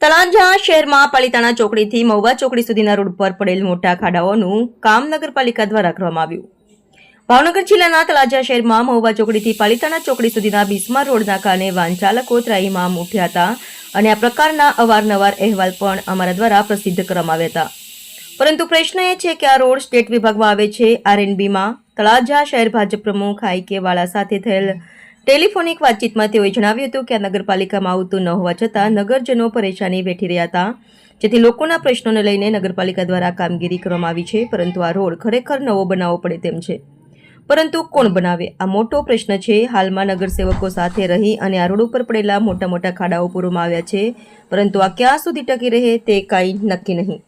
તળાજા શહેરમાં પાલિતાણા ચોકડીથી મહુવા ચોકડી સુધીના રોડ પર પડેલ મોટા ખાડાઓનું કામ નગરપાલિકા દ્વારા કરવામાં આવ્યું। ભાવનગર જિલ્લાના તળાજા શહેરમાં મહુવા ચોકડીથી પાલિતાણા ચોકડી સુધીના બિસ્માર રોડના કારણે વાહન ચાલકો ત્રાહીમામ ઉઠ્યા હતા અને આ પ્રકારના અવારનવાર અહેવાલ પણ અમારા દ્વારા પ્રસિદ્ધ કરવામાં આવ્યા હતા। પરંતુ પ્રશ્ન એ છે કે આ રોડ સ્ટેટ વિભાગમાં આવે છે। આરએનબીમાં તળાજા શહેર ભાજપ પ્રમુખ આઈ.કે. વાળા સાથે થયેલ ટેલિફોનિક વાતચીતમાં તેઓએ જણાવ્યું હતું કે આ નગરપાલિકામાં આવતું ન હોવા છતાં નગરજનો પરેશાની વેઠી રહ્યા હતા, જેથી લોકોના પ્રશ્નોને લઈને નગરપાલિકા દ્વારા કામગીરી કરવામાં આવી છે। પરંતુ આ રોડ ખરેખર નવો બનાવવો પડે તેમ છે, પરંતુ કોણ બનાવે, આ મોટો પ્રશ્ન છે। હાલમાં નગરસેવકો સાથે રહી અને આ રોડ ઉપર પડેલા મોટા મોટા ખાડાઓ પૂરવામાં આવ્યા છે, પરંતુ આ ક્યાં સુધી ટકી રહે તે કાંઈ નક્કી નહીં।